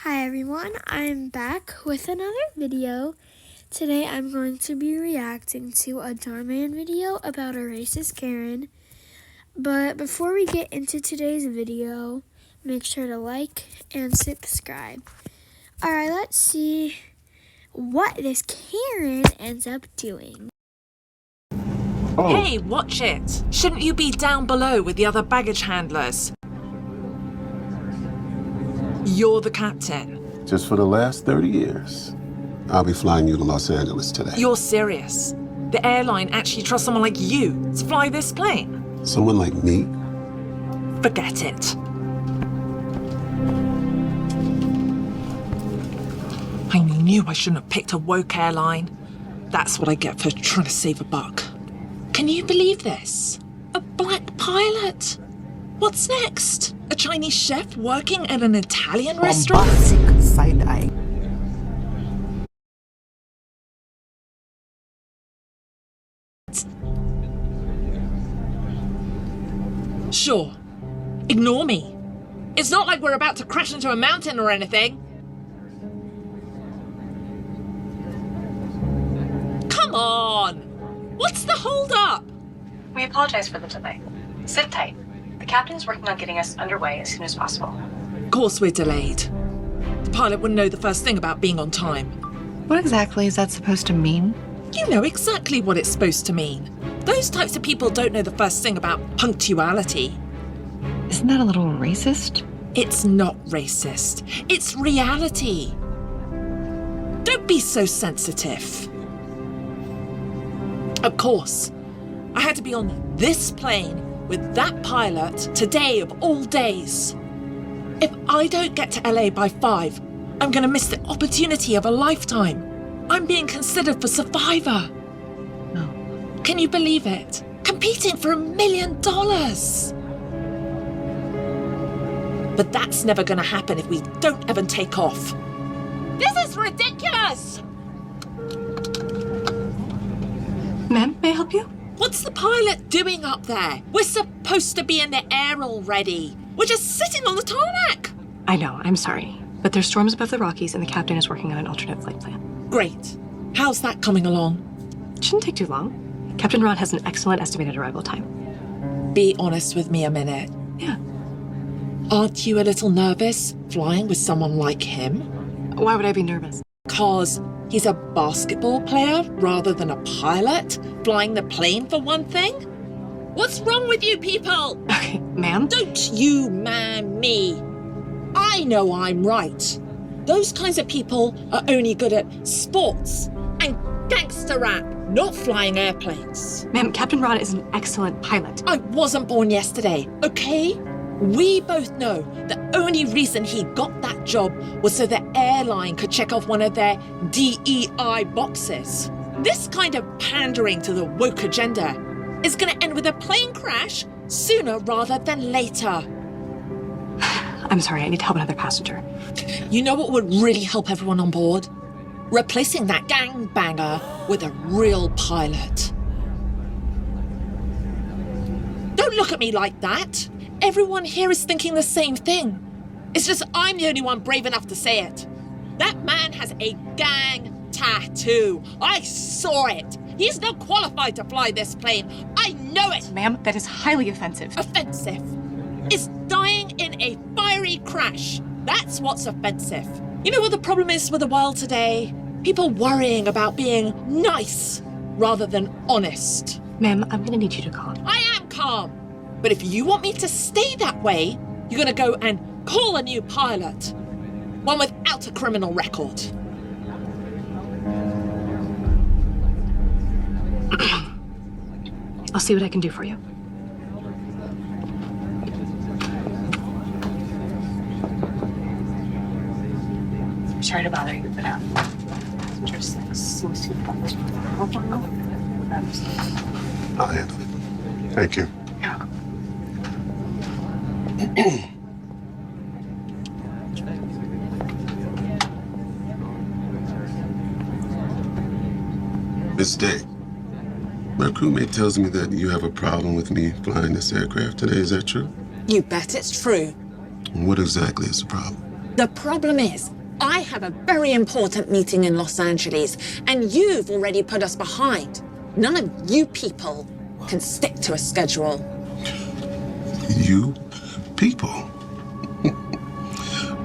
Hi everyone, I'm back with another video. Today I'm going to be reacting to a Dhar Man video about a racist Karen. But before we get into today's video, make sure to like and subscribe. Alright, let's see what this Karen ends up doing. Oh. Hey, watch it! Shouldn't you be down below with the other baggage handlers? You're the captain. Just for the last 30 years. I'll be flying you to Los Angeles today. You're serious? The airline actually trusts someone like you to fly this plane? Someone like me? Forget it. I knew I shouldn't have picked a woke airline. That's what I get for trying to save a buck. Can you believe this? A black pilot? What's next? A Chinese chef working at an Italian restaurant? Bombastic side-eye. Sure. Ignore me. It's not like we're about to crash into a mountain or anything. Come on! What's the hold-up? We apologize for the delay. Sit tight. The captain is working on getting us underway as soon as possible. Of course we're delayed. The pilot wouldn't know the first thing about being on time. What exactly is that supposed to mean? You know exactly what it's supposed to mean. Those types of people don't know the first thing about punctuality. Isn't that a little racist? It's not racist. It's reality. Don't be so sensitive. Of course, I had to be on this plane with that pilot today of all days. If I don't get to LA by 5, I'm going to miss the opportunity of a lifetime. I'm being considered for Survivor. No. Can you believe it? Competing for $1 million. But that's never going to happen if we don't even take off. This is ridiculous! Ma'am, may I help you? What's the pilot doing up there? We're supposed to be in the air already. We're just sitting on the tarmac. I know, I'm sorry. But there's storms above the Rockies and the captain is working on an alternate flight plan. Great. How's that coming along? It shouldn't take too long. Captain Ron has an excellent estimated arrival time. Be honest with me a minute. Yeah. Aren't you a little nervous flying with someone like him? Why would I be nervous? 'Cause he's a basketball player rather than a pilot, flying the plane for one thing? What's wrong with you people? Okay, ma'am? Don't you man me. I know I'm right. Those kinds of people are only good at sports and gangster rap, not flying airplanes. Ma'am, Captain Ron is an excellent pilot. I wasn't born yesterday, okay? We both know the only reason he got that job was so the airline could check off one of their DEI boxes. This kind of pandering to the woke agenda is going to end with a plane crash sooner rather than later. I'm sorry, I need to help another passenger. You know what would really help everyone on board? Replacing that gangbanger with a real pilot. Don't look at me like that. Everyone here is thinking the same thing. It's just I'm the only one brave enough to say it. That man has a gang tattoo. I saw it. He's not qualified to fly this plane. I know it. Ma'am, that is highly offensive. Offensive. It's dying in a fiery crash. That's what's offensive. You know what the problem is with the world today? People worrying about being nice rather than honest. Ma'am, I'm gonna need you to calm. I am calm. But if you want me to stay that way, you're going to go and call a new pilot. One without a criminal record. I'll see what I can do for you. Sorry to bother you, but just I'll handle it. Thank you. Yeah. Miss Day, my crewmate tells me that you have a problem with me flying this aircraft today. Is that true? You bet it's true. What exactly is the problem? The problem is, I have a very important meeting in Los Angeles, and you've already put us behind. None of you people can stick to a schedule. You people?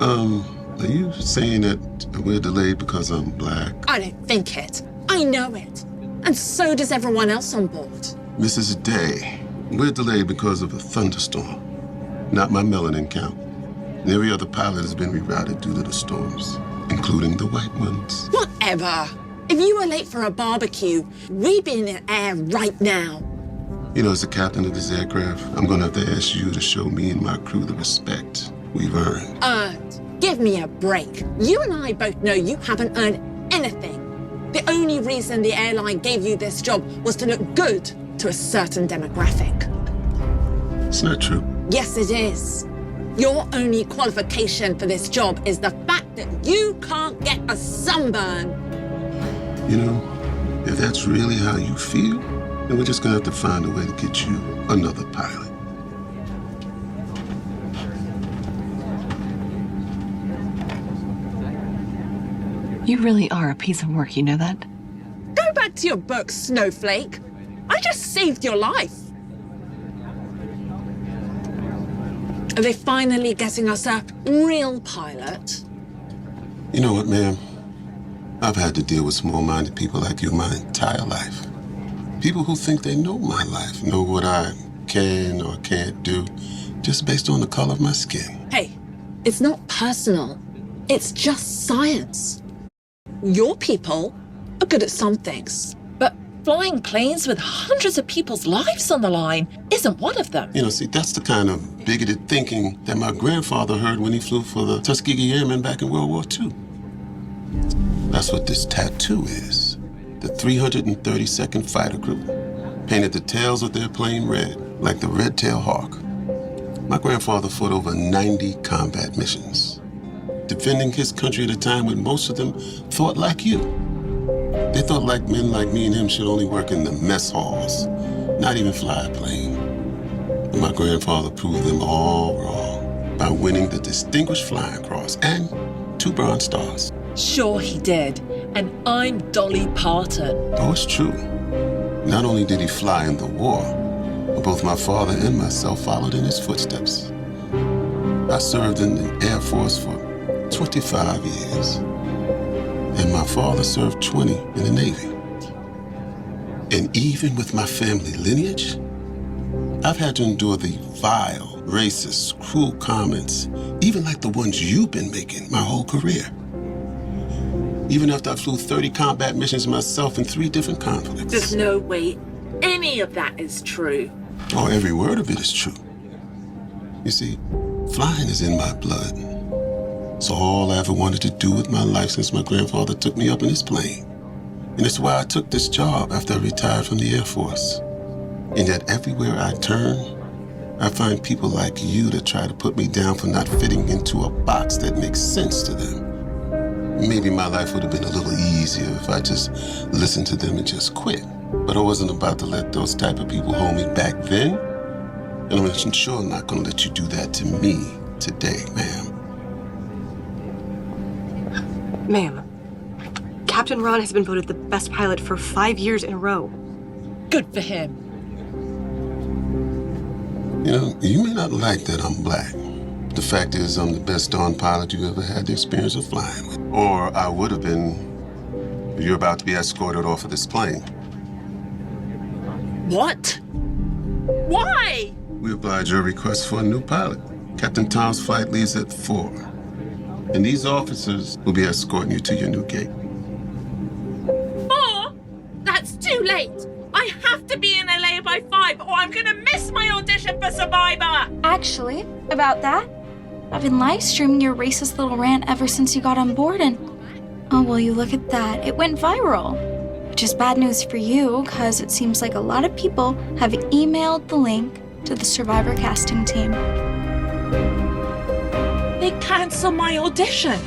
Are you saying that we're delayed because I'm black? I don't think it. I know it. And so does everyone else on board. Mrs. Day, we're delayed because of a thunderstorm. Not my melanin count. And every other pilot has been rerouted due to the storms, including the white ones. Whatever. If you were late for a barbecue, we'd be in the air right now. You know, as the captain of this aircraft, I'm gonna have to ask you to show me and my crew the respect we've earned. Earned. Give me a break. You and I both know you haven't earned anything. The only reason the airline gave you this job was to look good to a certain demographic. It's not true. Yes, it is. Your only qualification for this job is the fact that you can't get a sunburn. You know, if that's really how you feel, then we're just gonna have to find a way to get you another pilot. You really are a piece of work, you know that? Go back to your book, Snowflake. I just saved your life. Are they finally getting us a real pilot? You know what, ma'am? I've had to deal with small-minded people like you my entire life. People who think they know my life, know what I can or can't do, just based on the color of my skin. Hey, it's not personal. It's just science. Your people are good at some things, but flying planes with hundreds of people's lives on the line isn't one of them. You know, see, that's the kind of bigoted thinking that my grandfather heard when he flew for the Tuskegee Airmen back in World War II. That's what this tattoo is. The 332nd Fighter Group painted the tails of their plane red, like the red-tailed hawk. My grandfather fought over 90 combat missions, defending his country at a time when most of them thought like you. They thought like men like me and him should only work in the mess halls, not even fly a plane. But my grandfather proved them all wrong by winning the Distinguished Flying Cross and 2 Bronze Stars. Sure he did, and I'm Dolly Parton. Oh, it's true. Not only did he fly in the war, but both my father and myself followed in his footsteps. I served in the Air Force for 25 years, and my father served 20 in the Navy. And even with my family lineage, I've had to endure the vile, racist, cruel comments, even like the ones you've been making my whole career. Even after I flew 30 combat missions myself in 3 different conflicts. There's no way any of that is true. Oh, every word of it is true. You see, flying is in my blood. It's all I ever wanted to do with my life since my grandfather took me up in his plane. And it's why I took this job after I retired from the Air Force. And yet everywhere I turn, I find people like you that try to put me down for not fitting into a box that makes sense to them. Maybe my life would have been a little easier if I just listened to them and just quit. But I wasn't about to let those type of people hold me back then. And I'm sure not going to let you do that to me today, ma'am. Ma'am, Captain Ron has been voted the best pilot for 5 years in a row. Good for him. You know, you may not like that I'm black. The fact is, I'm the best darn pilot you ever had the experience of flying with. Or I would have been if you're about to be escorted off of this plane. What? Why? We oblige your request for a new pilot. Captain Tom's flight leaves at 4. And these officers will be escorting you to your new gate. 4? That's too late. I have to be in LA by 5 or I'm gonna miss my audition for Survivor. Actually, about that, I've been live streaming your racist little rant ever since you got on board, and oh, well, you look at that. It went viral. Which is bad news for you, because it seems like a lot of people have emailed the link to the Survivor casting team. They canceled my audition.